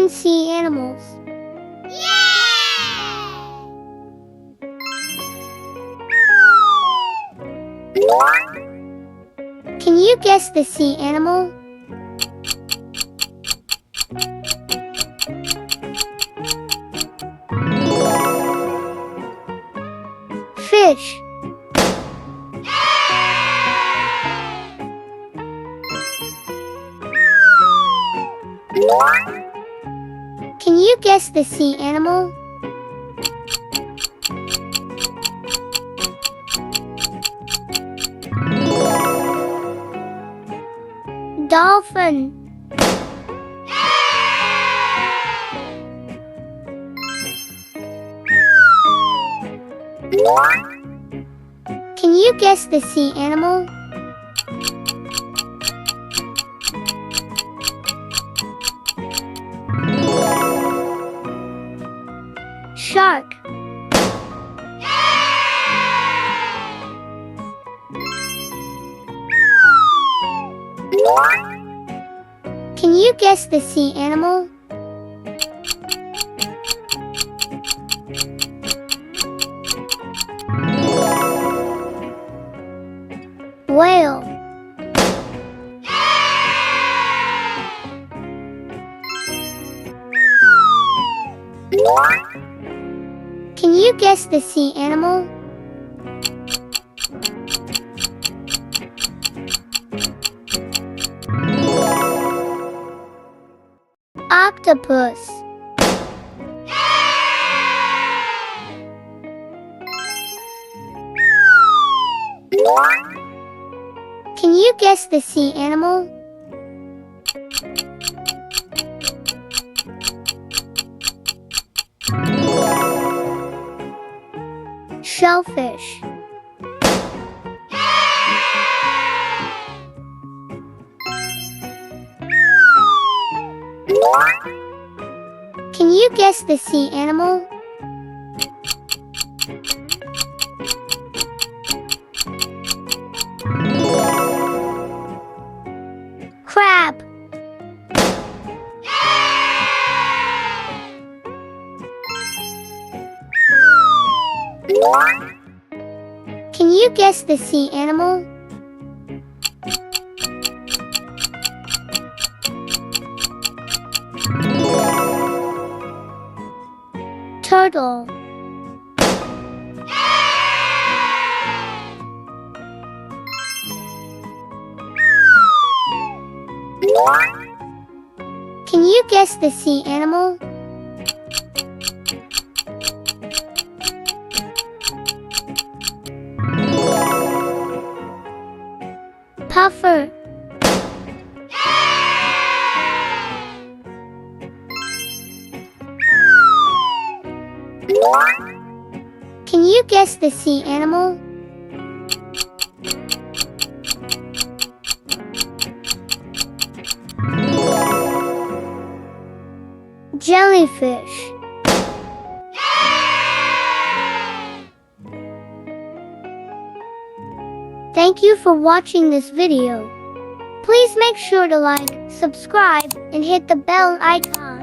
10 sea animals. Can you guess the sea animal? Fish. Can you guess the sea animal? Dolphin. Can you guess the sea animal? Shark. Can you guess the sea animal? Whale. Can you guess the sea animal? Octopus. Can you guess the sea animal? Shellfish. Can you guess the sea animal? Crab. Can you guess the sea animal? Turtle. Can you guess the sea animal? Puffer. Can you guess the sea animal? Jellyfish. Thank you for watching this video. Please make sure to like, subscribe, and hit the bell icon.